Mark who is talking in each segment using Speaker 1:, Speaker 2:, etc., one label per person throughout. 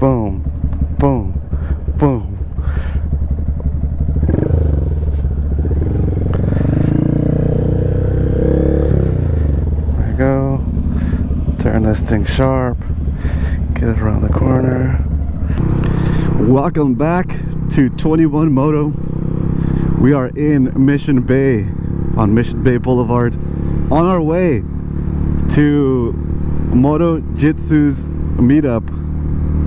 Speaker 1: Boom, boom, boom. There we go. Turn this thing sharp. Get it around the corner. Welcome back to 21 Moto. We are in Mission Bay, on Mission Bay Boulevard, on our way to Moto Jitsu's meetup.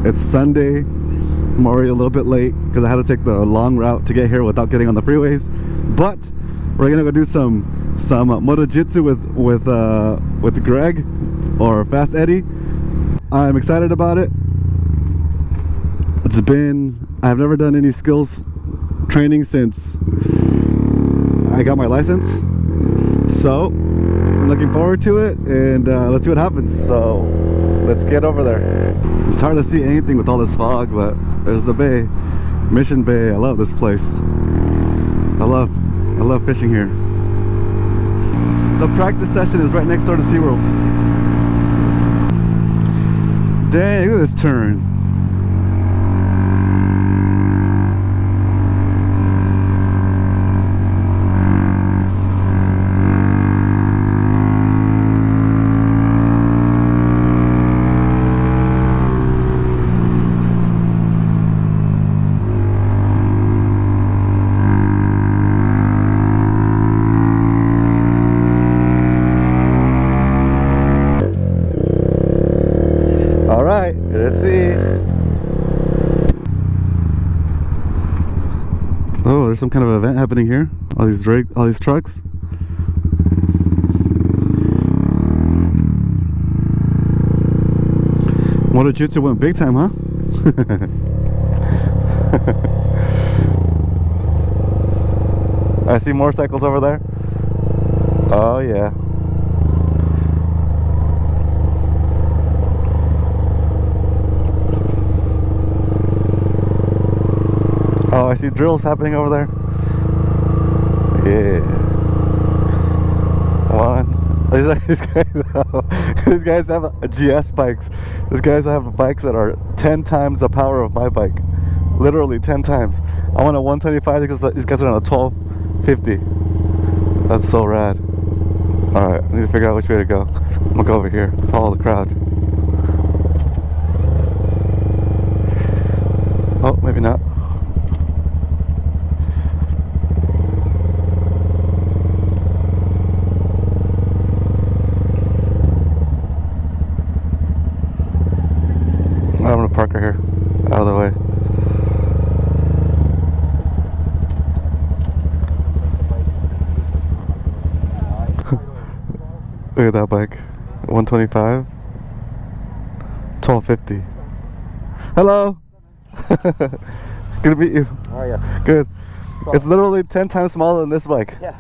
Speaker 1: It's Sunday. I'm already a little bit late because I had to take the long route to get here without getting on the freeways. But we're gonna go do some Moto Jitsu with Greg, or Fast Eddie. I'm excited about it. I've never done any skills training since I got my license, so I'm looking forward to it, and let's see what happens. So let's get over there. It's hard to see anything with all this fog, but there's the bay, Mission Bay. I love this place. I love fishing here. The practice session is right next door to SeaWorld. Dang, look at this turn. Let's see. Oh, there's some kind of event happening here. All these trucks. Moto Jitsu went big time, huh? I see motorcycles over there. Oh yeah. Oh, I see drills happening over there. Yeah. One. These guys have GS bikes. These guys have bikes that are 10 times the power of my bike. Literally 10 times. I want a 125 because these guys are on a 1250. That's so rad. Alright, I need to figure out which way to go. I'm gonna go over here, follow the crowd. Oh, maybe not. I'm gonna park her here, out of the way. Look at that bike, 125, 1250. Hello. Good to meet you.
Speaker 2: How are you?
Speaker 1: Good. It's literally 10 times smaller than this bike.
Speaker 2: Yeah.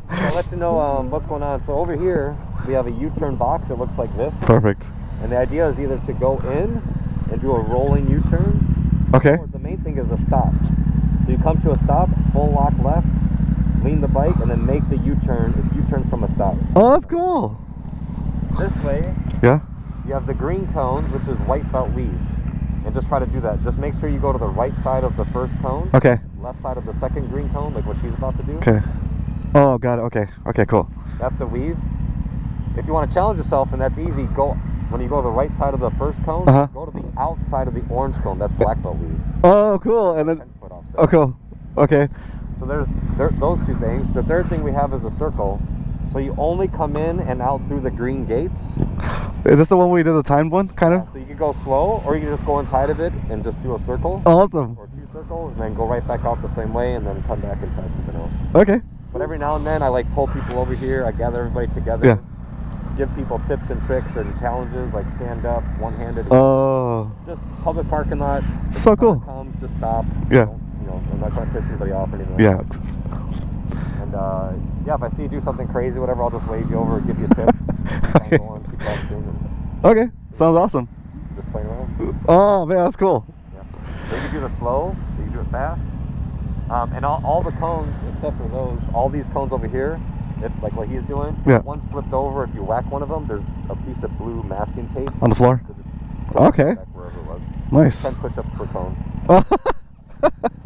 Speaker 2: I'll let you know what's going on. So over here we have a U-turn box that looks like this.
Speaker 1: Perfect.
Speaker 2: And the idea is either to go in and do a rolling U-turn.
Speaker 1: Okay.
Speaker 2: Or the main thing is a stop. So you come to a stop, full lock left, lean the bike, and then make the U-turn. It's U-turns from a stop.
Speaker 1: Oh, that's cool.
Speaker 2: This way,
Speaker 1: yeah,
Speaker 2: you have the green cones, which is white belt weave. And just try to do that. Just make sure you go to the right side of the first cone.
Speaker 1: Okay.
Speaker 2: Left side of the second green cone, like what she's about to do.
Speaker 1: Okay. Oh, got it. Okay. Okay, cool.
Speaker 2: That's the weave. If you want to challenge yourself, and that's easy, when you go to the right side of the first cone, go to the outside of the orange cone. That's black belt weave.
Speaker 1: Oh, cool. And then, oh, cool. Okay.
Speaker 2: So there's those two things. The third thing we have is a circle. So you only come in and out through the green gates.
Speaker 1: Is this the one we did the timed one, kind of?
Speaker 2: So you can go slow, or you can just go inside of it and just do a circle.
Speaker 1: Awesome.
Speaker 2: Or 2 circles, and then go right back out the same way, and then come back and try something else.
Speaker 1: Okay.
Speaker 2: But every now and then, I like pull people over here. I gather everybody together.
Speaker 1: Yeah.
Speaker 2: Give people tips and tricks and challenges, like stand up, one-handed.
Speaker 1: Oh.
Speaker 2: Just public parking lot.
Speaker 1: So cool.
Speaker 2: Comes, just stop.
Speaker 1: Yeah.
Speaker 2: I'm not trying to piss anybody off or anything.
Speaker 1: Yeah.
Speaker 2: And yeah, if I see you do something crazy, whatever, I'll just wave you over and give you tips.
Speaker 1: Okay. Okay. Sounds awesome.
Speaker 2: Just playing around.
Speaker 1: Oh man, that's cool.
Speaker 2: Yeah. So you can do the slow, you can do it fast. And all the cones, except for those, all these cones over here, like what he's doing, one's flipped over. If you whack one of them, there's a piece of blue masking tape
Speaker 1: on the floor. Okay. Nice.
Speaker 2: 10 push-ups per cone.
Speaker 1: Oh.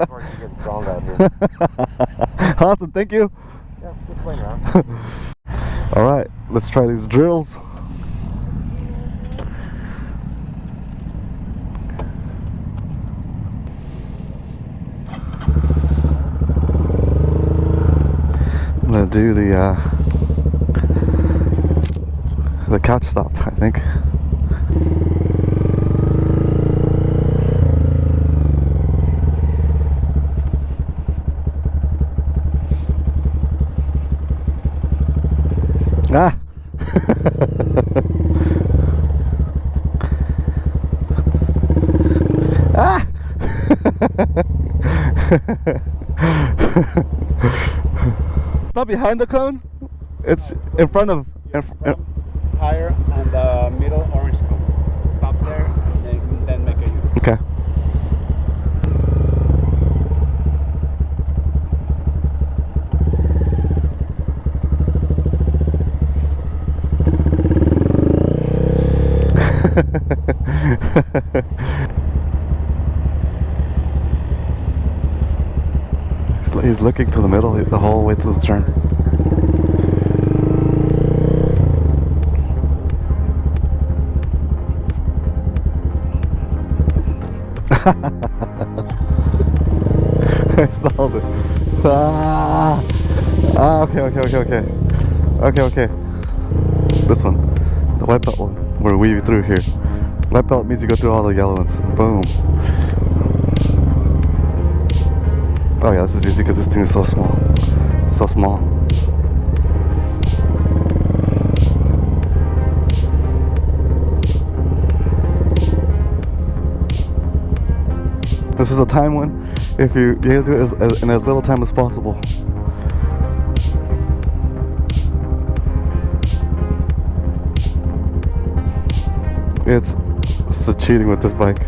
Speaker 2: Or you're getting strong out here.
Speaker 1: Awesome, thank you.
Speaker 2: Yeah, just playing around.
Speaker 1: All right, let's try these drills. I'm gonna do the couch stop, I think. Ah. Ah. It's not behind the cone. It's in front of.
Speaker 3: Tire and the middle orange cone. Stop there and then make a U.
Speaker 1: Okay. He's looking to the middle the whole way to the turn. I saw it. Okay. This one, the white belt one. We're weaving through here. White belt means you go through all the yellow ones. Boom. Oh yeah, this is easy because this thing is so small. So small. This is a time one. If you gotta do it in as little time as possible. It's so cheating with this bike.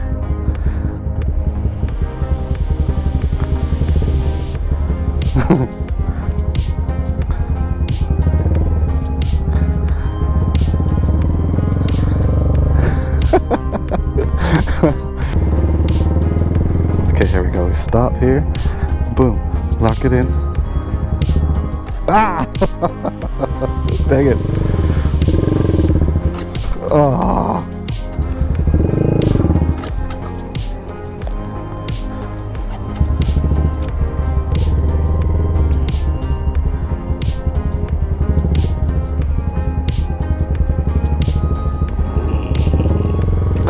Speaker 1: Okay, here we go. We stop here. Boom. Lock it in. Ah! Dang it. Oh.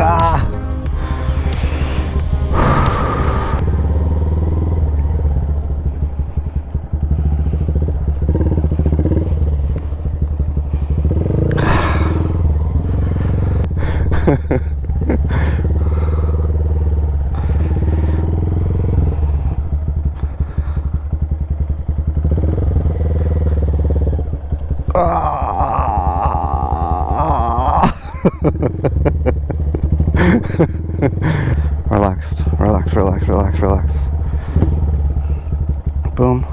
Speaker 1: Ah! Relax. Boom.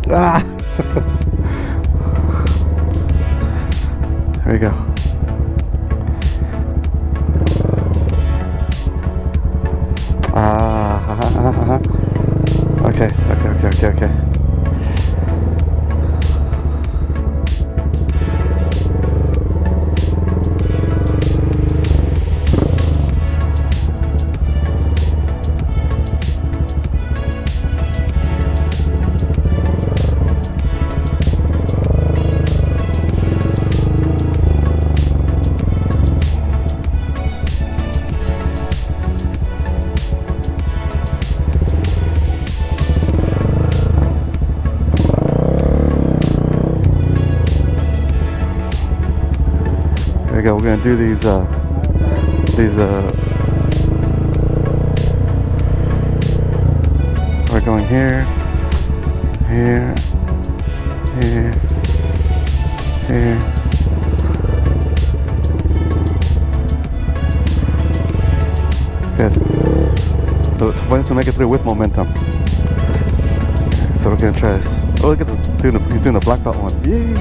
Speaker 1: Ah! There we go. Okay. There we go. We're gonna do these so we're going here, Here. Here. Here. Good. So it wants to make it through with momentum. So we're gonna try this. Oh, look at the dude, he's doing the black belt one. Yay!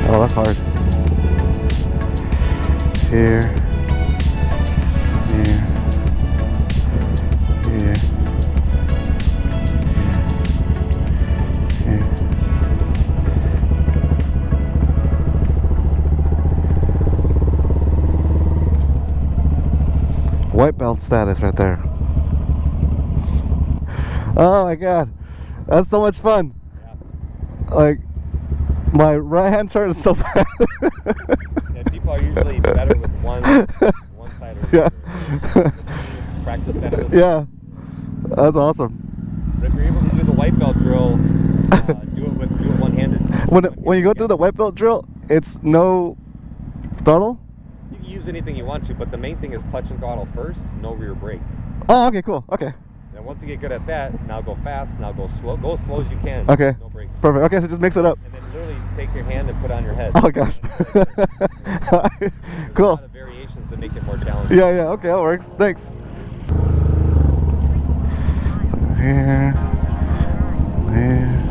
Speaker 1: Oh, that's hard. Here. Here. Here. Here. White belt status right there. Oh my god, that's so much fun. Yeah. Like, my right hand turn is so bad.
Speaker 2: Yeah, people are usually better with one side or the other. Practice that.
Speaker 1: Yeah, that's awesome.
Speaker 2: But if you're able to do the white belt drill, do it one-handed.
Speaker 1: When you go through the white belt drill, it's no throttle?
Speaker 2: You can use anything you want to, but the main thing is clutch and throttle first, no rear brake.
Speaker 1: Oh, okay, cool. Okay.
Speaker 2: And once you get good at that, now go fast, now go slow. Go as slow as you can.
Speaker 1: Okay.
Speaker 2: No brakes.
Speaker 1: Perfect. Okay, so just mix it up.
Speaker 2: And then literally take your hand and put it on your head.
Speaker 1: Oh gosh.
Speaker 2: There's
Speaker 1: Cool.
Speaker 2: a lot of variations that make it more challenging.
Speaker 1: Yeah, yeah. Okay, that works. Thanks. Here. Here.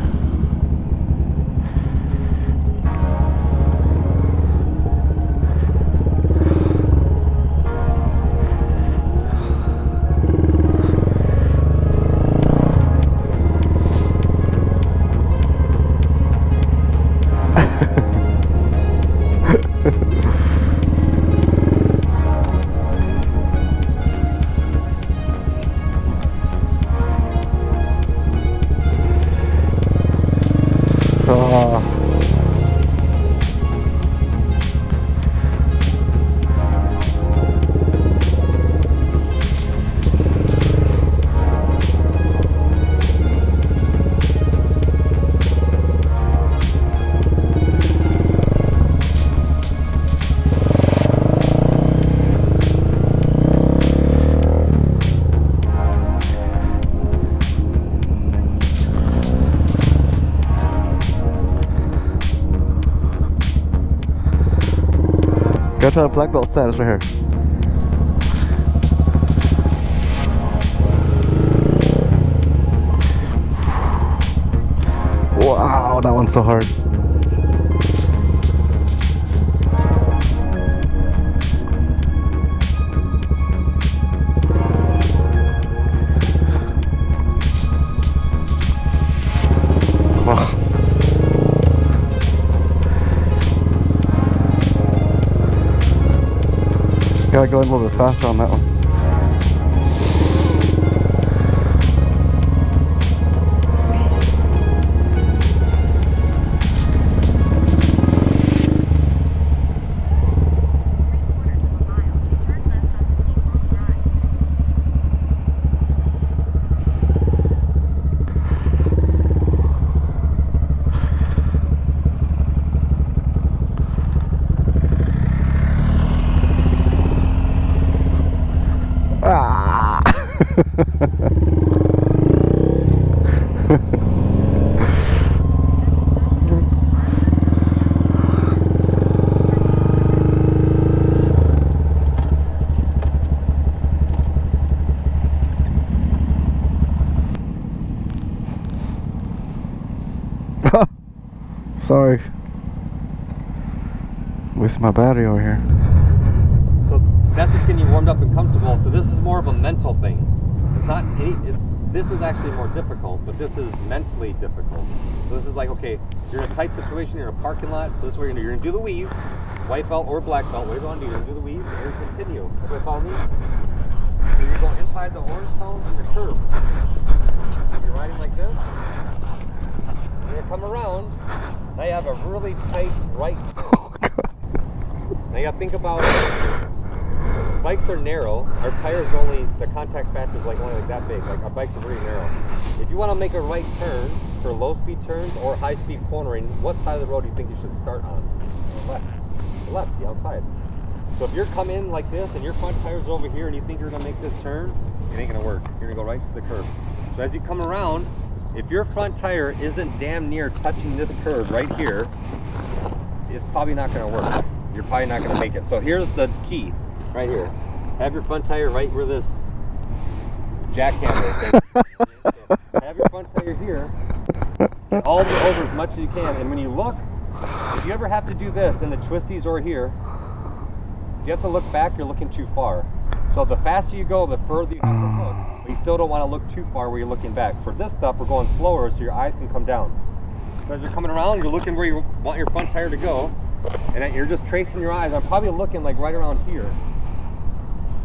Speaker 1: Got to have black belt status right here. Wow, that one's so hard. Wow. Gotta go a little bit faster on that one. Sorry. Wasting my battery over here.
Speaker 2: So that's just getting you warmed up and comfortable. So this is more of a mental thing. It's not any. This is actually more difficult, but this is mentally difficult. So this is like, okay, you're in a tight situation, you're in a parking lot. So this is where you're gonna do the weave, white belt or black belt, whatever you want to do. You're gonna do the weave, and you're gonna continue. Everybody follow me? So you're going inside the orange cones and the curve. So you're riding like this. You're gonna come around. Now you have a really tight right turn.
Speaker 1: Oh, God.
Speaker 2: Now you gotta think about it. Bikes are narrow. Our tires only, the contact factor is like only like that big. Like our bikes are very narrow. If you want to make a right turn for low speed turns or high speed cornering, what side of the road do you think you should start on? The left. The left, the outside. So if you're coming in like this and your front tire's over here and you think you're gonna make this turn, it ain't gonna work. You're gonna go right to the curb. So as you come around, If your front tire isn't damn near touching this curb right here, it's probably not going to work. You're probably not going to make it. So here's the key, right here. Have your front tire right where this jackhammer thing. Have your front tire here. Get all the way over as much as you can. And when you look, if you ever have to do this and the twisties are here, if you have to look back, you're looking too far. So the faster you go, the further you have to look. But you still don't want to look too far where you're looking back. For this stuff, we're going slower so your eyes can come down. So as you're coming around, you're looking where you want your front tire to go. And you're just tracing your eyes. I'm probably looking like right around here.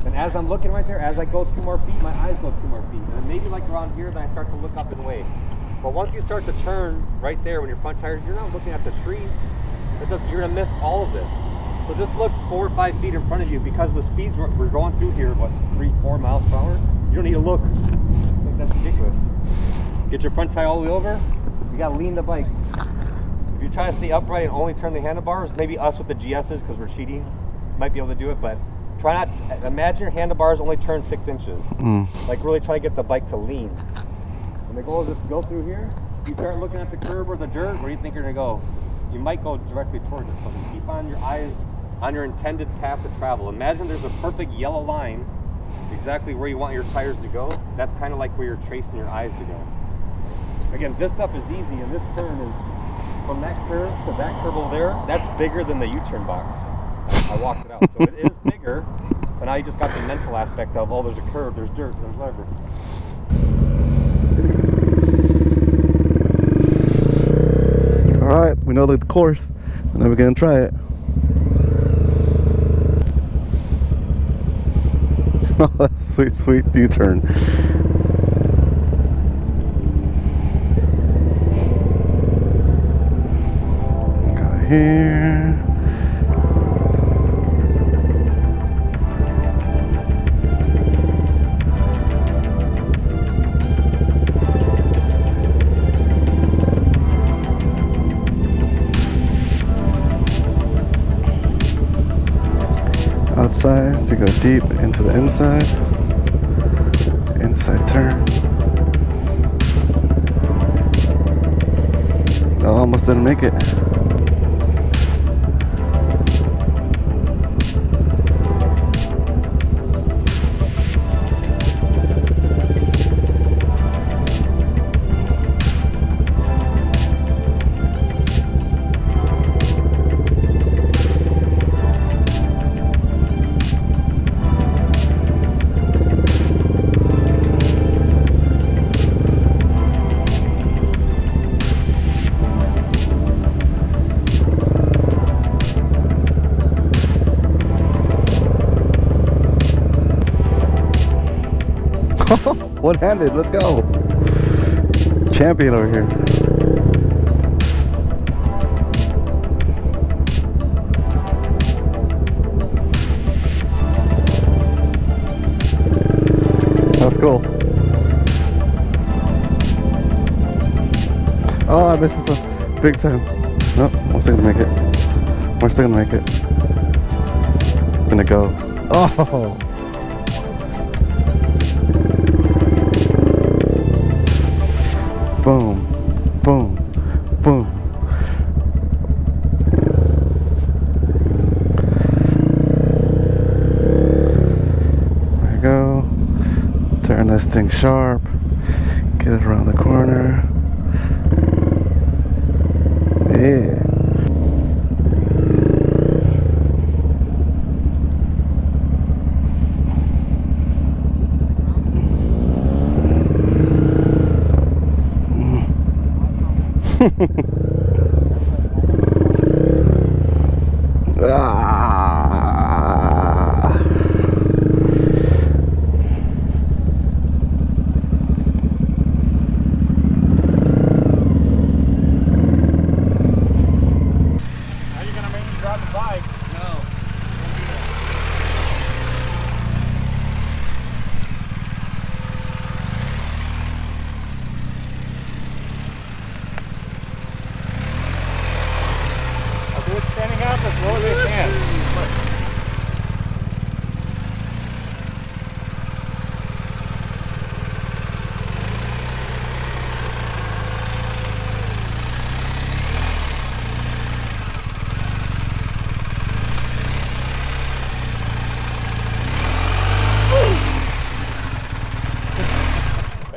Speaker 2: And as I'm looking right there, as I go 2 more feet, my eyes go 2 more feet. And then maybe like around here, then I start to look up and wait. But once you start to turn right there when your front tire, you're not looking at the tree. You're gonna miss all of this. So just look 4 or 5 feet in front of you, because the speeds we're going through here, what, 3-4 miles per hour? You don't need to look. I think that's ridiculous. Get your front tire all the way over. You gotta lean the bike. If you try to stay upright and only turn the handlebars, maybe us with the GSs, because we're cheating, might be able to do it, but try not, imagine your handlebars only turn 6 inches. Like really try to get the bike to lean. When the goal is to go through here, you start looking at the curb or the dirt, where do you think you're gonna go? You might go directly towards it. So just keep on your eyes on your intended path to travel. Imagine there's a perfect yellow line exactly where you want your tires to go. That's kind of like where you're tracing your eyes to go. Again, this stuff is easy, and this turn is from that curve to that curve over there. That's bigger than the U-turn box. I walked it out. So it is bigger, but now you just got the mental aspect of, oh, there's a curve, there's dirt, there's whatever.
Speaker 1: Alright, we know the course, and then we're gonna try it. Oh, sweet, sweet U-turn. Go here. Outside to go deep into the inside turn. Oh, almost didn't make it. One-handed, let's go. Champion over here. That's cool. Oh, I missed this one. Big time. Nope, I'm still gonna make it. We're still gonna make it. Gonna go. Oh! Boom, boom, boom. There we go. Turn this thing sharp. Get it around the corner. Yeah.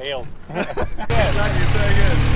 Speaker 2: failed.
Speaker 1: Try again. Try again.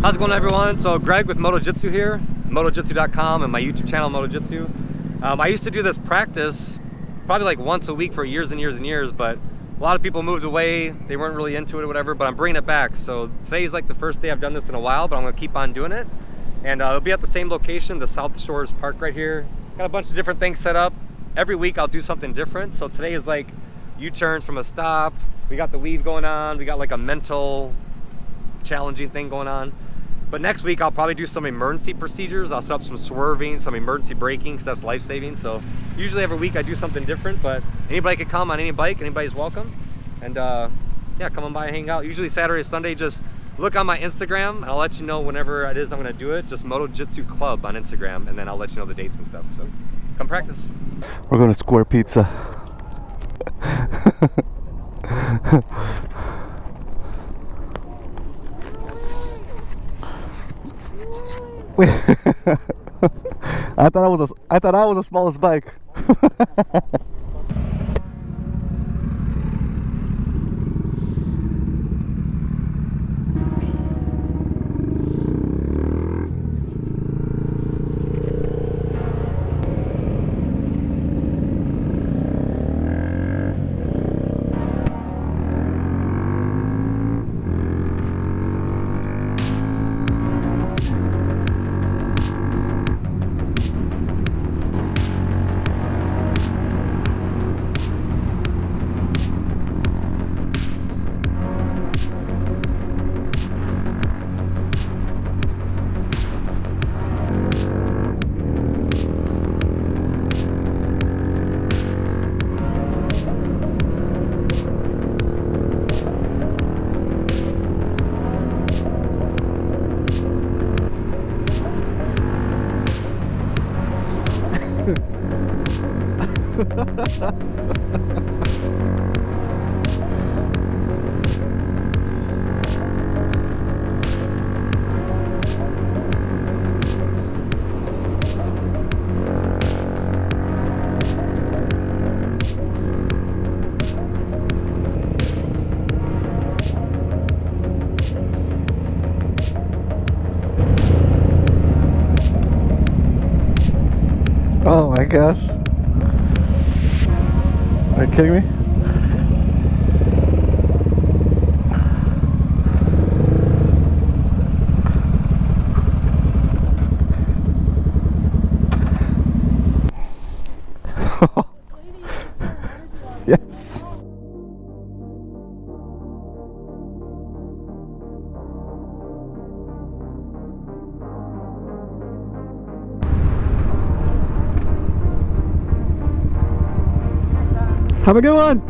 Speaker 2: How's it going, everyone? So Greg with MotoJitsu here, motojitsu.com, and my YouTube channel, MotoJitsu. I used to do this practice probably like once a week for years and years and years, but a lot of people moved away. They weren't really into it or whatever, but I'm bringing it back. So today's like the first day I've done this in a while, but I'm gonna keep on doing it. And it'll be at the same location, the South Shores Park right here. Got a bunch of different things set up. Every week I'll do something different. So today is like U-turns from a stop. We got the weave going on. We got like a mental challenging thing going on. But next week I'll probably do some emergency procedures. I'll set up some swerving, some emergency braking, because that's life-saving. So usually every week I do something different, but anybody can come on any bike, anybody's welcome. And yeah, come on by and hang out. Usually Saturday or Sunday, just look on my Instagram and I'll let you know whenever it is I'm gonna do it. Just MotoJitsu Club on Instagram, and then I'll let you know the dates and stuff. So come practice.
Speaker 1: We're going to Square Pizza. I thought I was the smallest bike. Oh my gosh. Are you kidding me? Yes. Have a good one.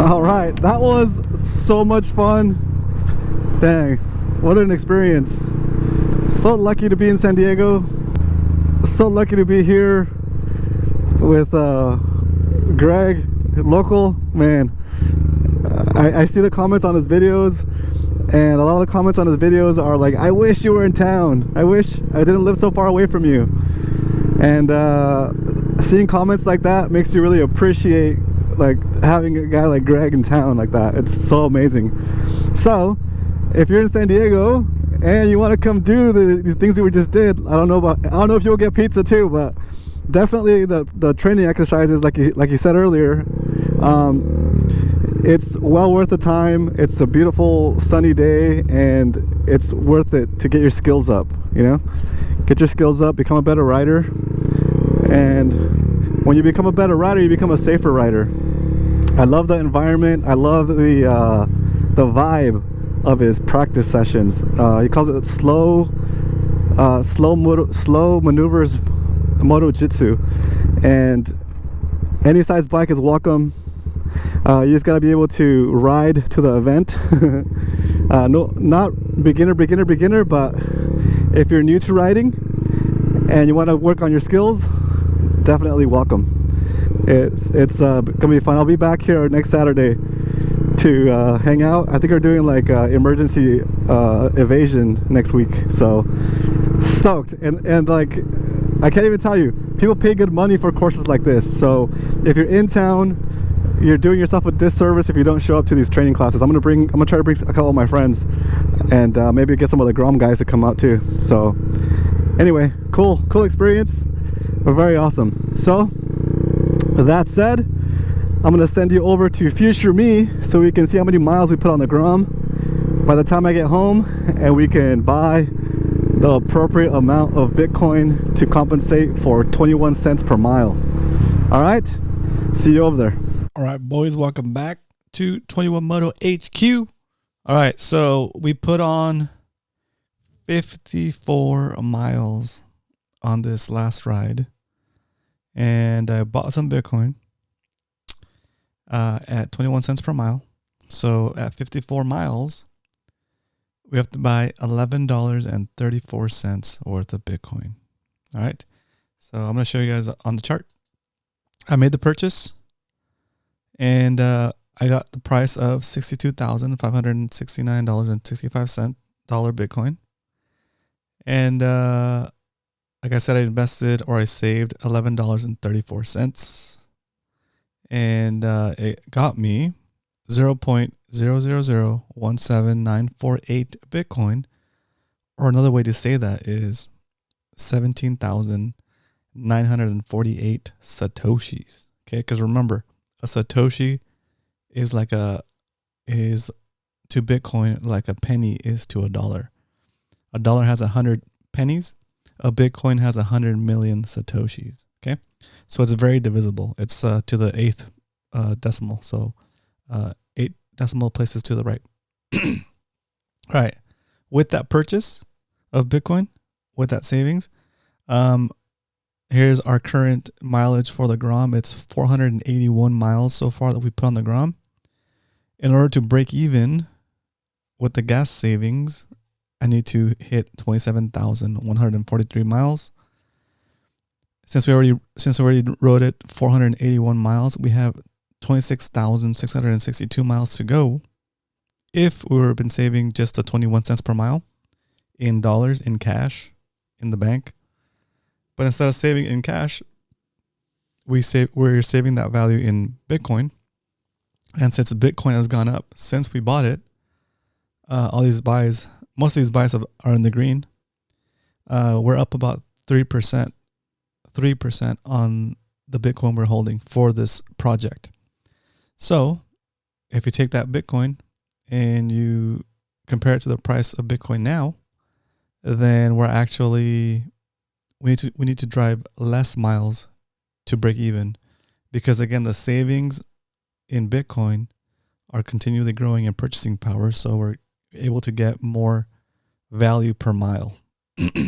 Speaker 1: All right, that was so much fun. Dang, what an experience. So lucky to be in San Diego. So lucky to be here with Greg, local, man. I see the comments on his videos, and a lot of the comments on his videos are like, I wish you were in town. I wish I didn't live so far away from you. And seeing comments like that makes you really appreciate like having a guy like Greg in town like that. It's so amazing. So if you're in San Diego and you want to come do the things that we just did, I don't know if you'll get pizza too, but definitely the training exercises like you said earlier, it's well worth the time. It's a beautiful sunny day, and it's worth it to get your skills up, you know? Get your skills up, become a better rider. And when you become a better rider, you become a safer rider. I love the environment. I love the vibe of his practice sessions. He calls it slow maneuvers moto jitsu, and any size bike is welcome. You just got to be able to ride to the event. No, not beginner, but if you're new to riding and you want to work on your skills, definitely welcome. It's gonna be fun. I'll be back here next Saturday to hang out. I think we're doing like emergency evasion next week, so stoked. And like, I can't even tell you, people pay good money for courses like this. So if you're in town, you're doing yourself a disservice if you don't show up to these training classes. I'm gonna try to bring a couple of my friends, and maybe get some of the Grom guys to come out too. So anyway, cool experience, but very awesome. So with that said, I'm gonna send you over to future me so we can see how many miles we put on the Grom by the time I get home, and we can buy the appropriate amount of Bitcoin to compensate for 21 cents per mile. All right, see you over there.
Speaker 4: All right, boys, welcome back to 21 Moto HQ. All right, so we put on 54 miles on this last ride, and I bought some Bitcoin at 21 cents per mile. So at 54 miles, we have to buy $11.34 worth of Bitcoin. All right, so I'm going to show you guys on the chart. I made the purchase, and I got the price of $62,569.65 Bitcoin. And like I said, I invested, or I saved $11.34. And it got me 0.00017948 Bitcoin. Or another way to say that is 17,948 Satoshis. Okay, because remember, a Satoshi is to Bitcoin like a penny is to a dollar. A dollar has 100 pennies. A Bitcoin has 100 million Satoshis. Okay, so it's very divisible. It's to the 8th decimal. So 8 decimal places to the right. All right. With that purchase of Bitcoin, with that savings, here's our current mileage for the Grom. It's 481 miles so far that we put on the Grom. In order to break even, with the gas savings, I need to hit 27,143 miles. Since we already rode it 481 miles, we have 26,662 miles to go. If we were been saving just the 21 cents per mile in dollars in cash in the bank, but instead of saving in cash, we're saving that value in Bitcoin. And since Bitcoin has gone up since we bought it, most of these buys are in the green. We're up about 3% on the Bitcoin we're holding for this project. So if you take that Bitcoin and you compare it to the price of Bitcoin now, then we need to drive less miles to break even, because again, the savings in Bitcoin are continually growing in purchasing power. So we're able to get more value per mile.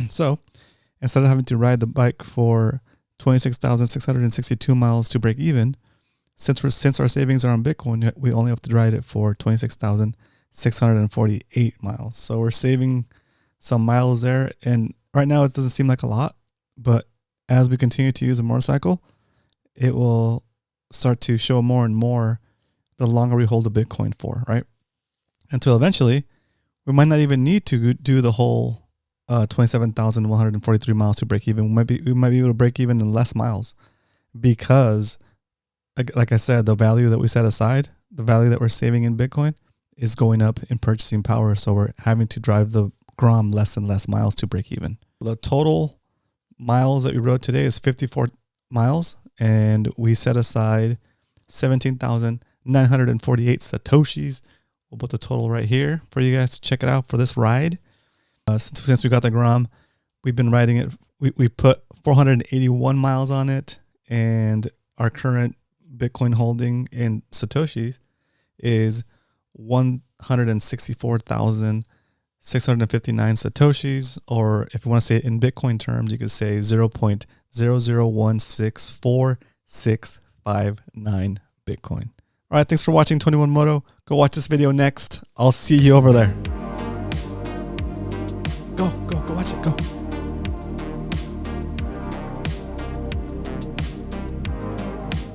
Speaker 4: So instead of having to ride the bike for 26,662 miles to break even, since our savings are on Bitcoin, we only have to ride it for 26,648 miles. So we're saving some miles there. And right now it doesn't seem like a lot, but as we continue to use a motorcycle, it will start to show more and more the longer we hold the Bitcoin for, right? Until eventually, we might not even need to do the whole 27,143 miles to break even. We might be able to break even in less miles, because, like I said, the value that we set aside, the value that we're saving in Bitcoin, is going up in purchasing power. So we're having to drive the Grom less and less miles to break even. The total miles that we rode today is 54 miles, and we set aside 17,948 Satoshis. We'll put the total right here for you guys to check it out for this ride. Since we got the Grom, we've been riding it. We put 481 miles on it, and our current Bitcoin holding in Satoshis is 164,659 Satoshis, or if you want to say it in Bitcoin terms, you could say 0.0016469 Bitcoin. All right, thanks for watching 21 Moto. Go watch this video next. I'll see you over there. Go watch it, go.